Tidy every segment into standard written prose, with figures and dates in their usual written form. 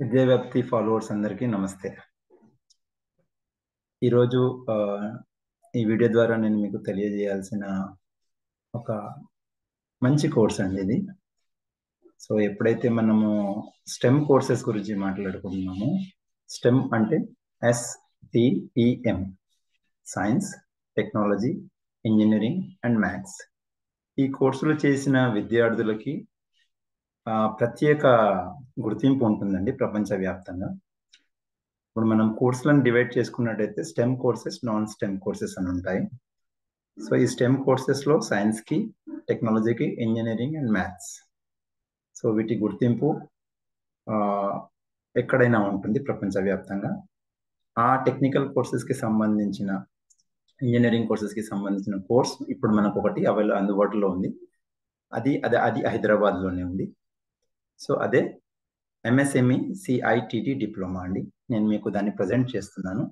విద్యావ్యాప్తి followers అందరికీ నమస్తే. ఈరోజు ఈ వీడియో ద్వారా నేను మీకు తెలియజేయాల్సిన ఒక మంచి కోర్స్ అండి ఇది. సో ఎప్పుడైతే మనము స్టెమ్ కోర్సెస్ గురించి మాట్లాడుకుంటున్నామో, స్టెమ్ అంటే STEM, science, technology, engineering and maths. ఈ కోర్సులు చేసిన విద్యార్థులకి ప్రత్యేక గుర్తింపు ఉంటుందండి ప్రపంచవ్యాప్తంగా. ఇప్పుడు మనం కోర్సులను డివైడ్ చేసుకున్నట్టయితే stem courses, non stem courses అని ఉంటాయి. సో ఈ స్టెమ్ కోర్సెస్లో సైన్స్కి, టెక్నాలజీకి, ఇంజనీరింగ్ అండ్ మ్యాథ్స్. సో వీటి గుర్తింపు ఎక్కడైనా ఉంటుంది ప్రపంచవ్యాప్తంగా. ఆ టెక్నికల్ కోర్సెస్కి సంబంధించిన, ఇంజనీరింగ్ కోర్సెస్కి సంబంధించిన కోర్స్ ఇప్పుడు మనకు ఒకటి అందుబాటులో ఉంది. అది హైదరాబాద్లోనే ఉంది. సో అదే MSME CITT డిప్లొమా అండి. నేను మీకు దాన్ని ప్రజెంట్ చేస్తున్నాను.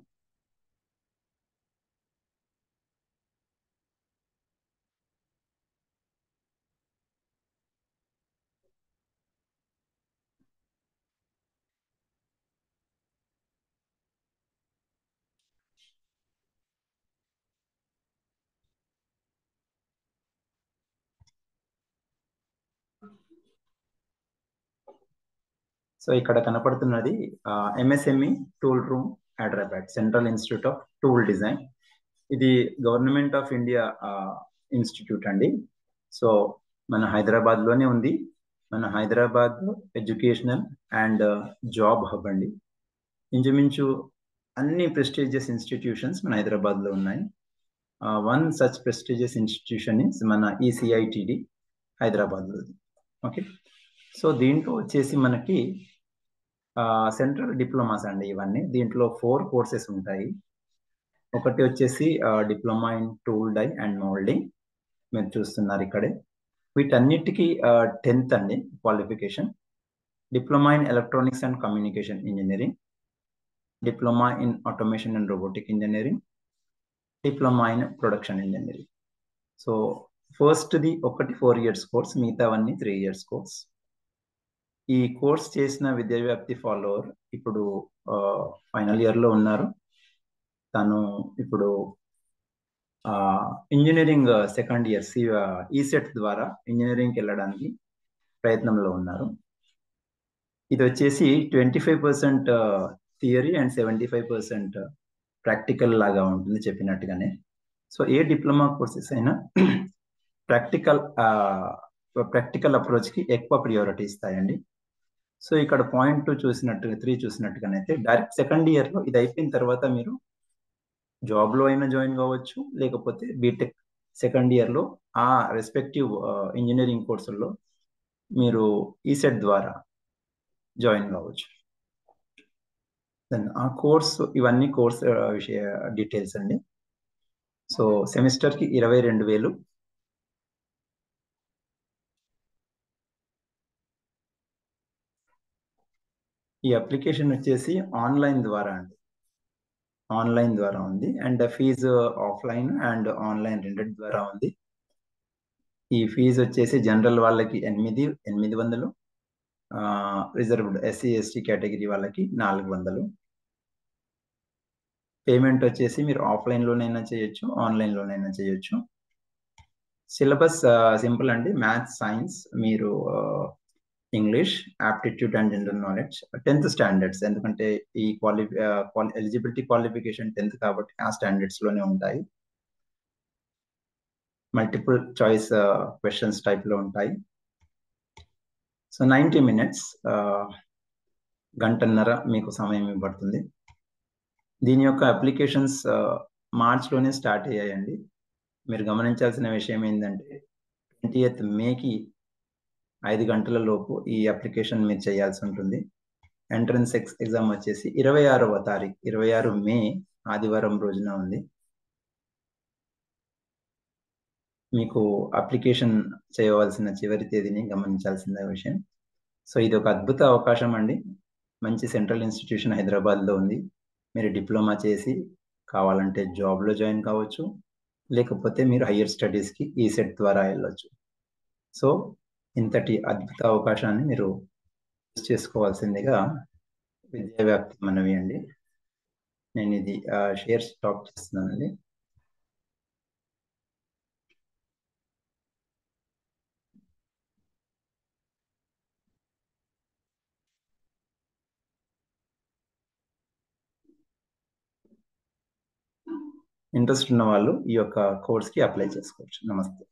సో ఇక్కడ కనపడుతున్నది MSME tool room Hyderabad, central institute of tool design. ఇది గవర్నమెంట్ ఆఫ్ ఇండియా ఇన్స్టిట్యూట్ అండి. సో మన హైదరాబాద్లోనే ఉంది. మన Hyderabad educational and job hub అండి. ఇంచుమించు అన్ని ప్రెస్టీజియస్ ఇన్స్టిట్యూషన్స్ మన హైదరాబాద్లో ఉన్నాయి. One such prestigious institution is మన ECITD హైదరాబాద్లో. ఓకే, సో దీంట్లో వచ్చేసి మనకి సెంట్రల్ డిప్లొమాస్ అండి ఇవన్నీ. దీంట్లో 4 కోర్సెస్ ఉంటాయి. ఒకటి వచ్చేసి diploma in tool die and moulding, మీరు చూస్తున్నారు ఇక్కడే. వీటన్నిటికీ 10th అండి qualification. Diploma in electronics and communication engineering, diploma in automation and robotic engineering, diploma in production engineering. So ఫస్ట్ది ఒకటి 4 years కోర్స్, మిగతావన్నీ 3 years కోర్స్. ఈ కోర్స్ చేసిన విద్యావ్యాప్తి ఫాలోవర్ ఇప్పుడు ఫైనల్ ఇయర్లో ఉన్నారు. తను ఇప్పుడు ఇంజనీరింగ్ సెకండ్ ఇయర్ ఈసెట్ ద్వారా ఇంజనీరింగ్కి వెళ్ళడానికి ప్రయత్నంలో ఉన్నారు. ఇది వచ్చేసి 25% థియరీ అండ్ 75% ప్రాక్టికల్ లాగా ఉంటుంది చెప్పినట్టుగానే. సో ఏ డిప్లొమా కోర్సెస్ అయినా ప్రాక్టికల్ అప్రోచ్కి ఎక్కువ ప్రియారిటీ ఇస్తాయండి. సో ఇక్కడ పాయింట్ 3 చూసినట్టుగానైతే డైరెక్ట్ సెకండ్ ఇయర్లో ఇది అయిపోయిన తర్వాత మీరు జాబ్లో అయినా జాయిన్ కావచ్చు, లేకపోతే బీటెక్ సెకండ్ ఇయర్లో ఆ రెస్పెక్టివ్ ఇంజనీరింగ్ కోర్సుల్లో మీరు ఈసెట్ ద్వారా జాయిన్ కావచ్చు. దెన్ ఆ కోర్సు, ఇవన్నీ కోర్స్ విషయ డీటెయిల్స్ అండి. సో సెమిస్టర్కి 22,000. ఈ అప్లికేషన్ వచ్చేసి ఆన్లైన్ ద్వారా అండి, ఆన్లైన్ ద్వారా ఉంది. And fees offline and online రెండింటి ద్వారా ఉంది. ఈ ఫీజు వచ్చేసి జనరల్ వాళ్ళకి 800, రిజర్వ్డ్ SC ST కేటగిరీ వాళ్ళకి 400. పేమెంట్ వచ్చేసి మీరు ఆఫ్లైన్లోనైనా చేయొచ్చు, ఆన్లైన్లోనైనా చేయొచ్చు. సిలబస్ సింపుల్ అండి. మ్యాథ్స్, సైన్స్, మీరు English, aptitude and general knowledge, 10th standards. ఎందుకంటే ఈ ఎలిజిబిలిటీ క్వాలిఫికేషన్ 10th కాబట్టి ఆ స్టాండర్డ్స్లోనే ఉంటాయి. మల్టిపుల్ చాయిస్ క్వశ్చన్స్ టైప్లో ఉంటాయి. సో 90 minutes, గంటన్నర మీకు సమయం ఇవ్వబడుతుంది. దీని యొక్క అప్లికేషన్స్ మార్చ్లోనే స్టార్ట్ అయ్యాయండి. మీరు గమనించాల్సిన విషయం ఏంటంటే 20th మేకి 5 గంటల లోపు ఈ అప్లికేషన్ మీరు చేయాల్సి ఉంటుంది. ఎంట్రన్స్ ఎగ్జామ్ వచ్చేసి 26వ తారీఖు, 26 మే ఆదివారం రోజున ఉంది. మీకు అప్లికేషన్ చేయవలసిన చివరి తేదీని గమనించాల్సిన విషయం. సో ఇది ఒక అద్భుత అవకాశం అండి. మంచి సెంట్రల్ ఇన్స్టిట్యూషన్ హైదరాబాద్లో ఉంది. మీరు డిప్లొమా చేసి కావాలంటే జాబ్లో జాయిన్ కావచ్చు, లేకపోతే మీరు హయ్యర్ స్టడీస్కి ఈసెట్ ద్వారా వెళ్ళొచ్చు. సో ఇంతటి అద్భుత అవకాశాన్ని మీరు యూజ్ చేసుకోవాల్సిందిగా విద్యా వ్యాప్తి మనవి అండి. నేను ఇది షేర్ స్టాప్ చేస్తున్నానండి. ఇంట్రెస్ట్ ఉన్న వాళ్ళు ఈ యొక్క కోర్స్కి అప్లై చేసుకోవచ్చు. నమస్తే.